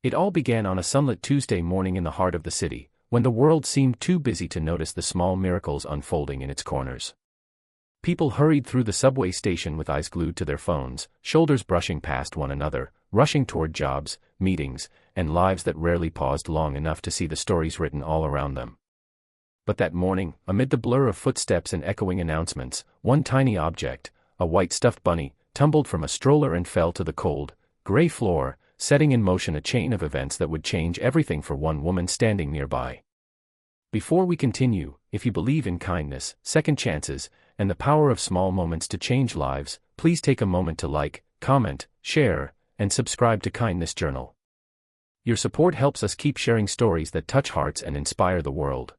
It all began on a sunlit Tuesday morning in the heart of the city, when the world seemed too busy to notice the small miracles unfolding in its corners. People hurried through the subway station with eyes glued to their phones, shoulders brushing past one another, rushing toward jobs, meetings, and lives that rarely paused long enough to see the stories written all around them. But that morning, amid the blur of footsteps and echoing announcements, one tiny object, a white stuffed bunny, tumbled from a stroller and fell to the cold, gray floor, setting in motion a chain of events that would change everything for one woman standing nearby. Before we continue, if you believe in kindness, second chances, and the power of small moments to change lives, please take a moment to like, comment, share, and subscribe to Kindness Journal. Your support helps us keep sharing stories that touch hearts and inspire the world.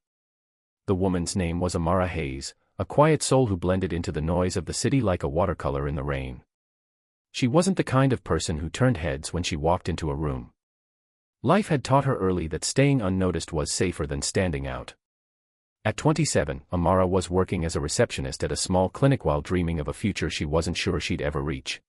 The woman's name was Amara Hayes, a quiet soul who blended into the noise of the city like a watercolor in the rain. She wasn't the kind of person who turned heads when she walked into a room. Life had taught her early that staying unnoticed was safer than standing out. At 27, Amara was working as a receptionist at a small clinic while dreaming of a future she wasn't sure she'd ever reach.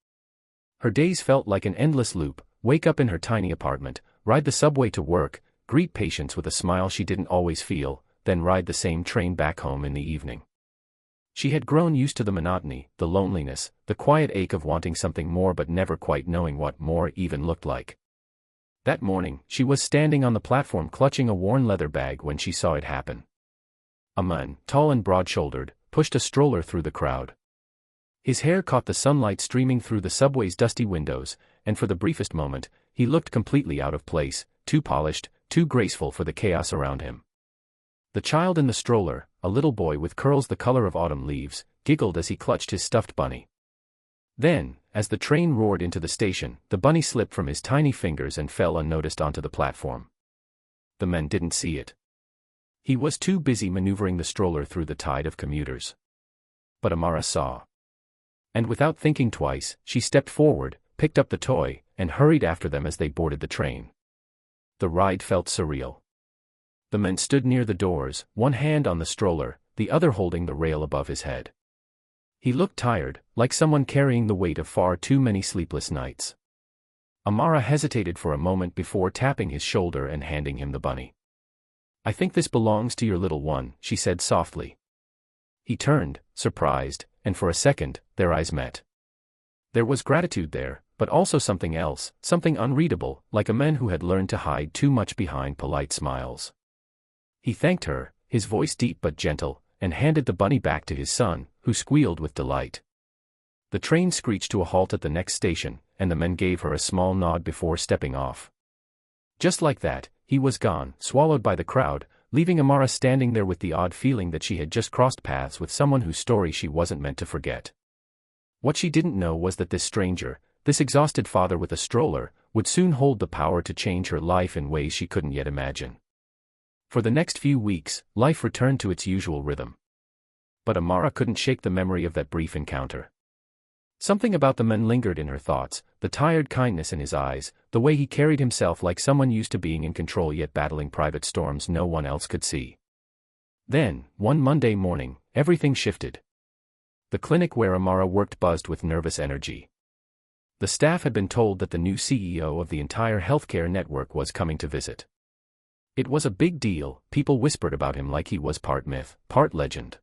Her days felt like an endless loop: wake up in her tiny apartment, ride the subway to work, greet patients with a smile she didn't always feel, then ride the same train back home in the evening. She had grown used to the monotony, the loneliness, the quiet ache of wanting something more but never quite knowing what more even looked like. That morning, she was standing on the platform clutching a worn leather bag when she saw it happen. A man, tall and broad-shouldered, pushed a stroller through the crowd. His hair caught the sunlight streaming through the subway's dusty windows, and for the briefest moment, he looked completely out of place, too polished, too graceful for the chaos around him. The child in the stroller, a little boy with curls the color of autumn leaves, giggled as he clutched his stuffed bunny. Then, as the train roared into the station, the bunny slipped from his tiny fingers and fell unnoticed onto the platform. The man didn't see it. He was too busy maneuvering the stroller through the tide of commuters. But Amara saw. And without thinking twice, she stepped forward, picked up the toy, and hurried after them as they boarded the train. The ride felt surreal. The man stood near the doors, one hand on the stroller, the other holding the rail above his head. He looked tired, like someone carrying the weight of far too many sleepless nights. Amara hesitated for a moment before tapping his shoulder and handing him the bunny. "I think this belongs to your little one," she said softly. He turned, surprised, and for a second, their eyes met. There was gratitude there, but also something else, something unreadable, like a man who had learned to hide too much behind polite smiles. He thanked her, his voice deep but gentle, and handed the bunny back to his son, who squealed with delight. The train screeched to a halt at the next station, and the man gave her a small nod before stepping off. Just like that, he was gone, swallowed by the crowd, leaving Amara standing there with the odd feeling that she had just crossed paths with someone whose story she wasn't meant to forget. What she didn't know was that this stranger, this exhausted father with a stroller, would soon hold the power to change her life in ways she couldn't yet imagine. For the next few weeks, life returned to its usual rhythm. But Amara couldn't shake the memory of that brief encounter. Something about the man lingered in her thoughts, the tired kindness in his eyes, the way he carried himself like someone used to being in control yet battling private storms no one else could see. Then, one Monday morning, everything shifted. The clinic where Amara worked buzzed with nervous energy. The staff had been told that the new CEO of the entire healthcare network was coming to visit. It was a big deal. People whispered about him like he was part myth, part legend.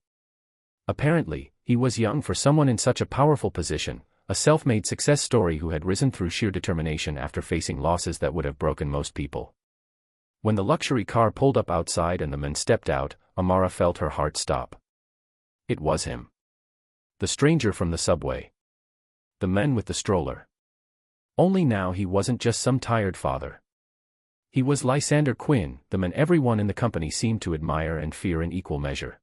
Apparently, he was young for someone in such a powerful position, a self-made success story who had risen through sheer determination after facing losses that would have broken most people. When the luxury car pulled up outside and the man stepped out, Amara felt her heart stop. It was him. The stranger from the subway. The man with the stroller. Only now he wasn't just some tired father. He was Lysander Quinn, the man everyone in the company seemed to admire and fear in equal measure.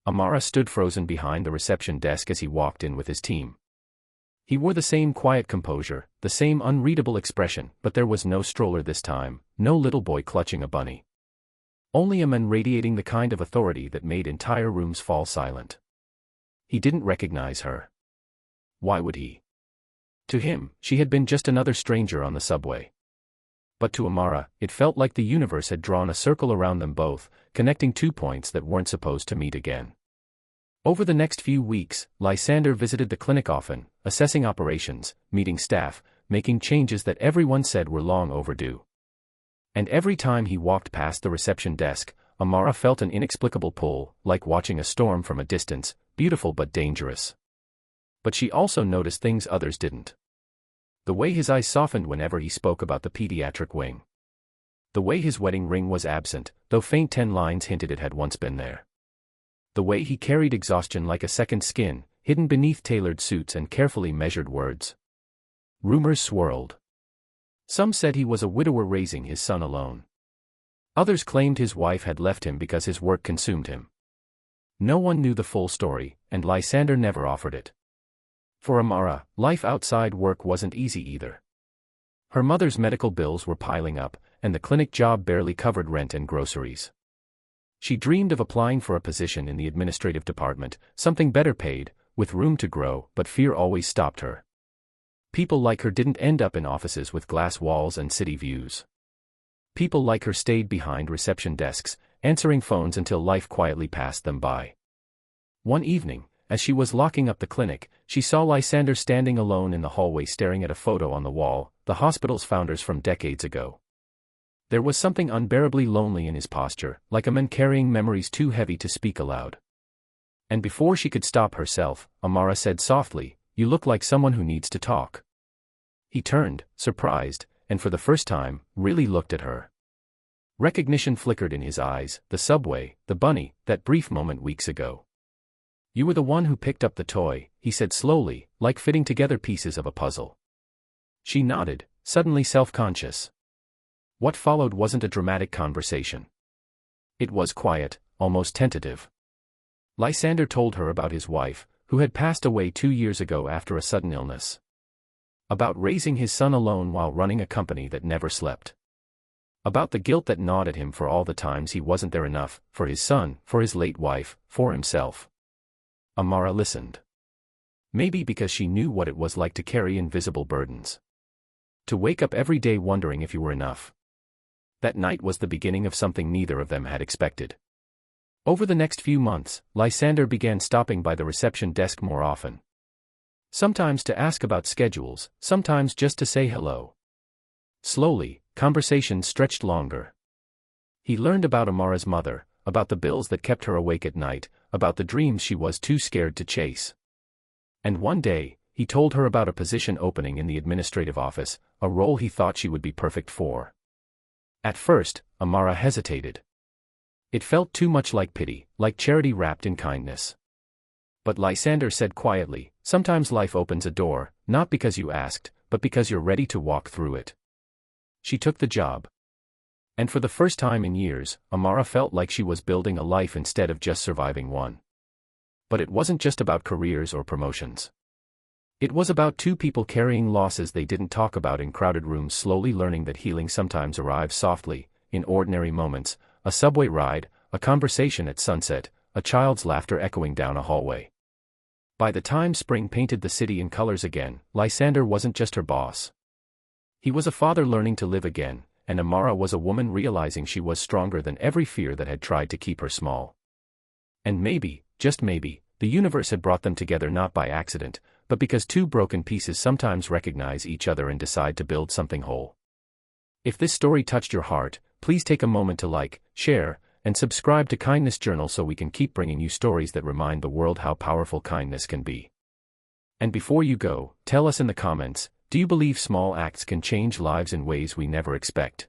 Amara stood frozen behind the reception desk as he walked in with his team. He wore the same quiet composure, the same unreadable expression, but there was no stroller this time, no little boy clutching a bunny. Only a man radiating the kind of authority that made entire rooms fall silent. He didn't recognize her. Why would he? To him, she had been just another stranger on the subway. But to Amara, it felt like the universe had drawn a circle around them both, connecting 2 points that weren't supposed to meet again. Over the next few weeks, Lysander visited the clinic often, assessing operations, meeting staff, making changes that everyone said were long overdue. And every time he walked past the reception desk, Amara felt an inexplicable pull, like watching a storm from a distance, beautiful but dangerous. But she also noticed things others didn't. The way his eyes softened whenever he spoke about the pediatric wing. The way his wedding ring was absent, though faint 10 lines hinted it had once been there. The way he carried exhaustion like a second skin, hidden beneath tailored suits and carefully measured words. Rumors swirled. Some said he was a widower raising his son alone. Others claimed his wife had left him because his work consumed him. No one knew the full story, and Lysander never offered it. For Amara, life outside work wasn't easy either. Her mother's medical bills were piling up, and the clinic job barely covered rent and groceries. She dreamed of applying for a position in the administrative department, something better paid, with room to grow, but fear always stopped her. People like her didn't end up in offices with glass walls and city views. People like her stayed behind reception desks, answering phones until life quietly passed them by. One evening, as she was locking up the clinic, she saw Lysander standing alone in the hallway staring at a photo on the wall, the hospital's founders from decades ago. There was something unbearably lonely in his posture, like a man carrying memories too heavy to speak aloud. And before she could stop herself, Amara said softly, "You look like someone who needs to talk." He turned, surprised, and for the first time, really looked at her. Recognition flickered in his eyes, the subway, the bunny, that brief moment weeks ago. "You were the one who picked up the toy," he said slowly, like fitting together pieces of a puzzle. She nodded, suddenly self-conscious. What followed wasn't a dramatic conversation. It was quiet, almost tentative. Lysander told her about his wife, who had passed away 2 years ago after a sudden illness. About raising his son alone while running a company that never slept. About the guilt that gnawed at him for all the times he wasn't there enough, for his son, for his late wife, for himself. Amara listened. Maybe because she knew what it was like to carry invisible burdens. To wake up every day wondering if you were enough. That night was the beginning of something neither of them had expected. Over the next few months, Lysander began stopping by the reception desk more often. Sometimes to ask about schedules, sometimes just to say hello. Slowly, conversations stretched longer. He learned about Amara's mother, about the bills that kept her awake at night, about the dreams she was too scared to chase. And one day, he told her about a position opening in the administrative office, a role he thought she would be perfect for. At first, Amara hesitated. It felt too much like pity, like charity wrapped in kindness. But Lysander said quietly, "Sometimes life opens a door, not because you asked, but because you're ready to walk through it." She took the job. And for the first time in years, Amara felt like she was building a life instead of just surviving one. But it wasn't just about careers or promotions. It was about two people carrying losses they didn't talk about in crowded rooms, slowly learning that healing sometimes arrives softly, in ordinary moments, a subway ride, a conversation at sunset, a child's laughter echoing down a hallway. By the time spring painted the city in colors again, Lysander wasn't just her boss. He was a father learning to live again, and Amara was a woman realizing she was stronger than every fear that had tried to keep her small. And maybe, just maybe, the universe had brought them together not by accident, but because two broken pieces sometimes recognize each other and decide to build something whole. If this story touched your heart, please take a moment to like, share, and subscribe to Kindness Journal so we can keep bringing you stories that remind the world how powerful kindness can be. And before you go, tell us in the comments, do you believe small acts can change lives in ways we never expect?